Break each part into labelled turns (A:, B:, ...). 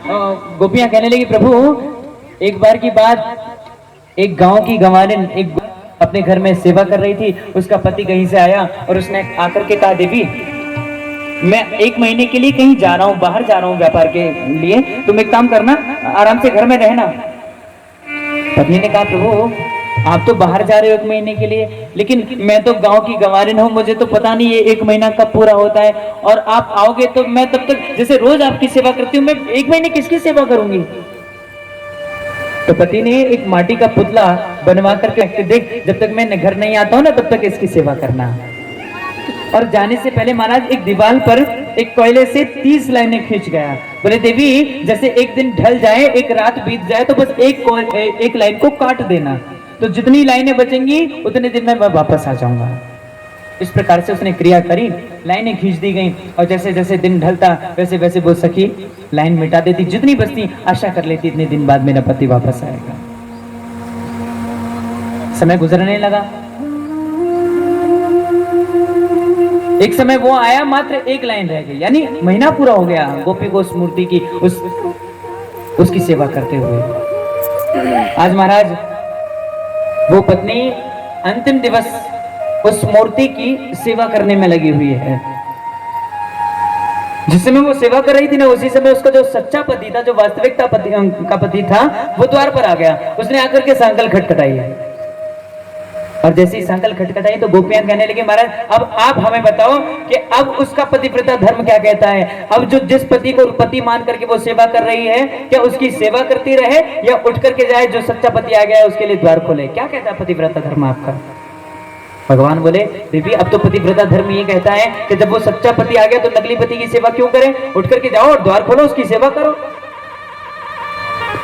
A: गोपियां कहने लगी, प्रभु एक बार की बात, एक गांव की गंवारिन एक अपने घर में सेवा कर रही थी। उसका पति कहीं से आया और उसने आकर के कहा, देवी मैं 1 महीने के लिए कहीं जा रहा हूँ, बाहर जा रहा हूँ व्यापार के लिए, तुम एक काम करना, आराम से घर में रहना। पत्नी ने कहा, प्रभु आप तो बाहर जा रहे हो 1 महीने के लिए, लेकिन मैं तो गांव की गंवारिन हूँ, मुझे तो पता नहीं ये 1 महीना कब पूरा होता है, और आप आओगे तो मैं तब तक जैसे रोज आपकी सेवा करती हूँ, मैं 1 महीने किसकी सेवा करूंगी। तो पति ने एक माटी का पुतला बनवा करके, देख जब तक मैं घर नहीं आता हूँ ना तब तक इसकी सेवा करना। और जाने से पहले महाराज एक दीवार पर एक कोयले से 30 लाइनें खींच गया। बोले, देवी जैसे एक दिन ढल जाए, एक रात बीत जाए, तो बस एक लाइन को काट देना, तो जितनी लाइनें बचेंगी उतने दिन में मैं वापस आ जाऊंगा। इस प्रकार से उसने क्रिया करी, लाइनें खींच दी गई, और जैसे जैसे दिन ढलता वैसे वैसे वो सखी लाइन मिटा देती, जितनी बचती आशा कर लेती इतने दिन बाद मेरा पति वापस आएगा। समय गुजरने लगा, एक समय वो आया, मात्र 1 लाइन रह गई, यानी महीना पूरा हो गया गोपी को उस मूर्ति की उसकी सेवा करते हुए। आज महाराज वो पत्नी अंतिम दिवस उस मूर्ति की सेवा करने में लगी हुई है। जिस समय वो सेवा कर रही थी ना, उसी समय उसका जो सच्चा पति था, जो वास्तविकता का पति था, वो द्वार पर आ गया। उसने आकर के सांकल खटखटाई, और जैसे ही सांकल खटखटाई तो गोपियां कहने लगी, महाराज अब आप हमें बताओ कि अब उसका पतिव्रता धर्म क्या कहता है। अब जो जिस पति को पति मान करके वो सेवा कर रही है, क्या उसकी सेवा करती रहे या उठ करके जाए, जो सच्चा पति आ गया है उसके लिए द्वार खोले। क्या कहता है पतिव्रता धर्म आपका। भगवान बोले, देवी अब तो पतिव्रता धर्म ये कहता है कि जब वो सच्चा पति आ गया तो नकली पति की सेवा क्यों करें, उठ करके जाओ और द्वार खोलो, उसकी सेवा करो।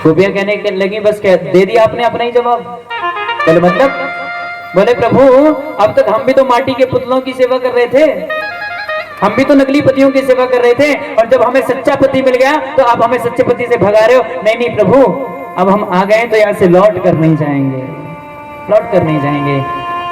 A: गोपियां कहने लगी, बस क्या दे दिया आपने अपना ही जवाब। बोले मतलब, बोले प्रभु अब तक हम भी तो माटी के पुतलों की सेवा कर रहे थे, हम भी तो नकली पतियों की सेवा कर रहे थे, और जब हमें सच्चा पति मिल गया तो आप हमें सच्चे पति से भगा रहे हो। नहीं नहीं प्रभु, अब हम आ गए तो यहाँ से लौट कर नहीं जाएंगे, लौट कर नहीं जाएंगे।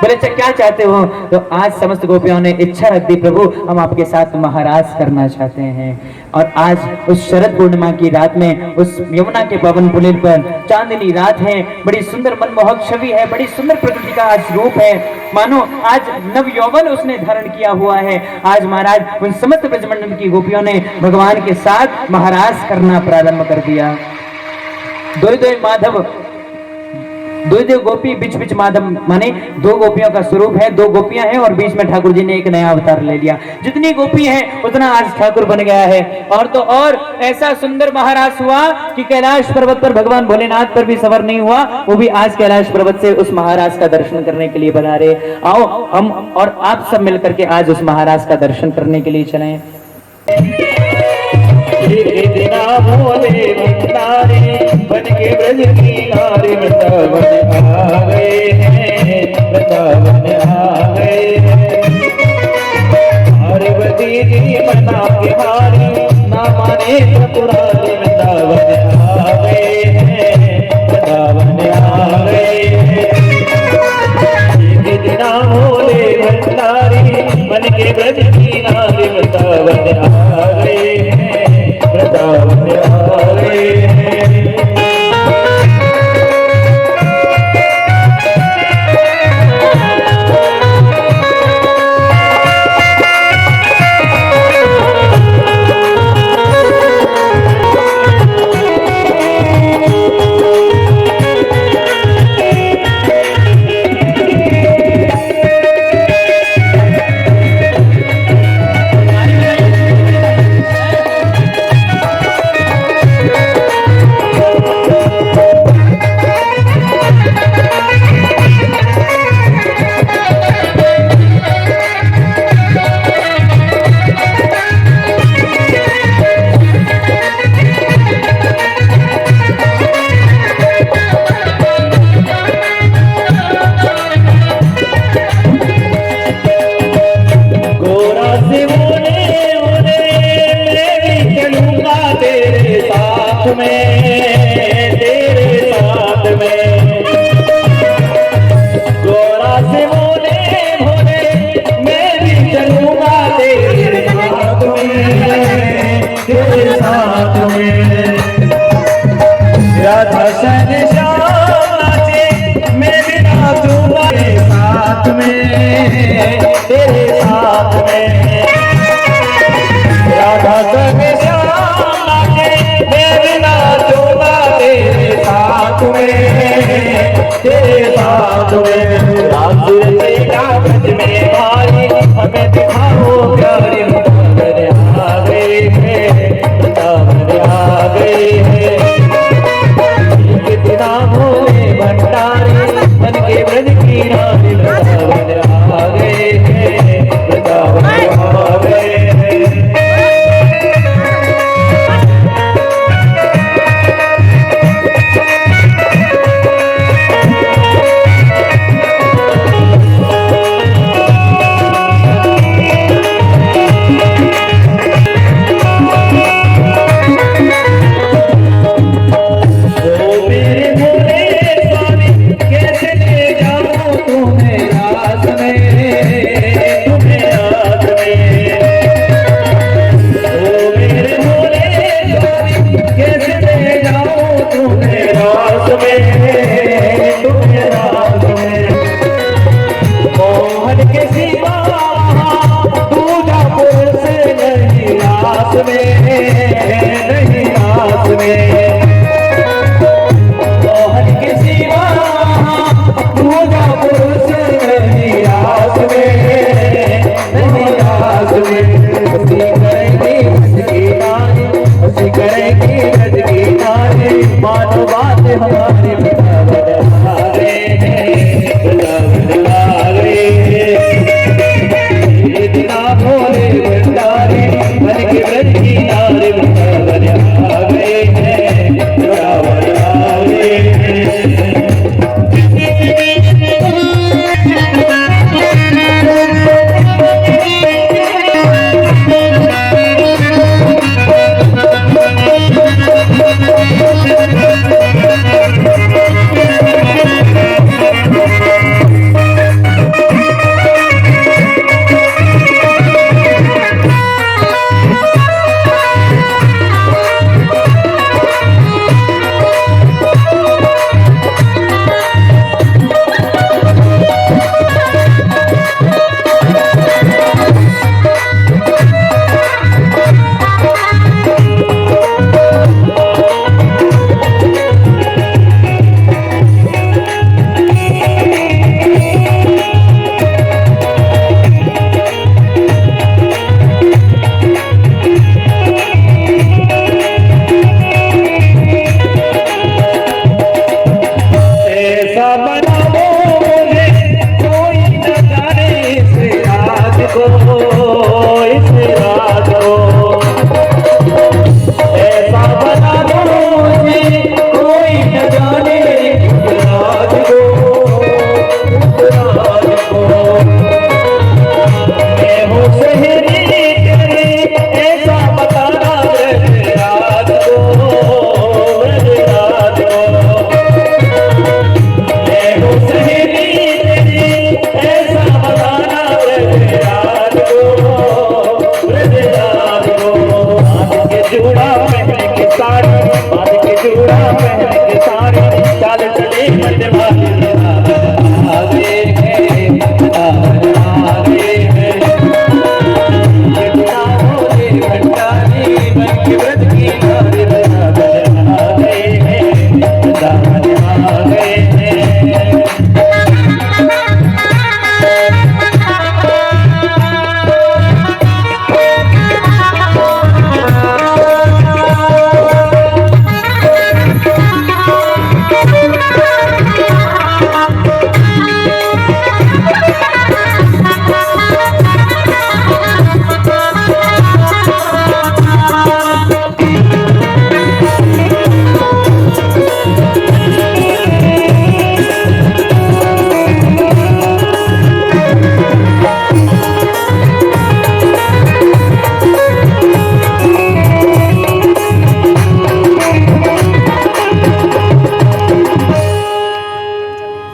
A: बोले अच्छा क्या चाहते हो। तो आज समस्त गोपियों ने इच्छा रख दी, प्रभु हम आपके साथ महाराज करना चाहते हैं। और आज उस शरद पूर्णिमा की रात में उस यमुना के पवन पुलिन पर चांदनी रात है, बड़ी सुंदर मनमोहक छवि है, बड़ी सुंदर प्रकृति का आज रूप है, मानो आज नव यौवन उसने धारण किया हुआ है। आज महाराज उन समस्त ब्रजमंडल की गोपियों ने भगवान के साथ महाराज करना प्रारंभ कर दिया। दो माधव, दो गोपी बीच बीच माधव, माने 2 गोपियों का स्वरूप है, 2 गोपियां हैं और बीच में ठाकुर जी ने एक नया अवतार ले लिया। जितनी गोपी है उतना आज ठाकुर बन गया है। और तो और ऐसा सुंदर महाराज हुआ कि कैलाश पर्वत पर भगवान भोलेनाथ पर भी सवार नहीं हुआ, वो भी आज कैलाश पर्वत से उस महाराज का दर्शन करने के लिए बना रहे। आओ हम और आप सब मिलकर के आज उस महाराज का दर्शन करने के लिए चलें। भोले भंडारी बन के ब्रज की नारी वृंदावन आ गए हैं, वृंदावन आ गए हैं। पार्वती जी मना के हारी ना माने पुरानी, वृंदावन आ गए हैं, वृंदावन आ गए हैं। जितना भोले भंडारी बन के ब्रज की नारी वृंदावन आ गए हैं, वृंदावन आ गए हैं।
B: राधा सन श्याम नाचे मैं भी नाचूंगा तेरे साथ में, तेरे साथ में। राधा सन श्याम नाचे मैं भी नाचूंगा तेरे साथ में, तेरे साथ में। राम तेरा ब्रज में भाई हमें दिखाओ प्यारे वृंदावन आ गए हैं, वृंदावन आ गए हैं। कितना भोले भंडारी मन के ब्रज की रानी वृंदावन आ गए हैं, वृंदावन आ गए हैं।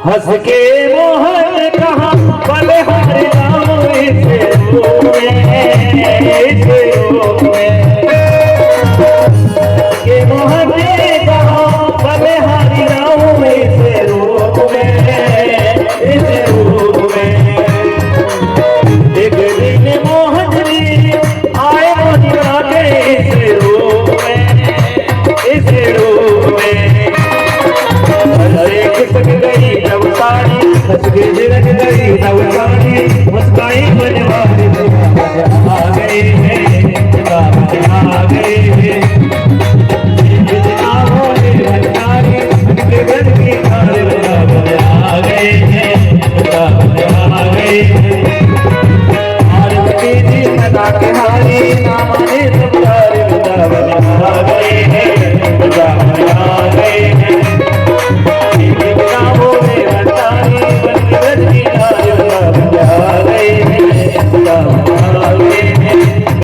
B: हंस के मोहन कहा बलहार जाओ इसे रोए के मोहन कहा आए बनवारी आ गए हैं, आ गए हैं।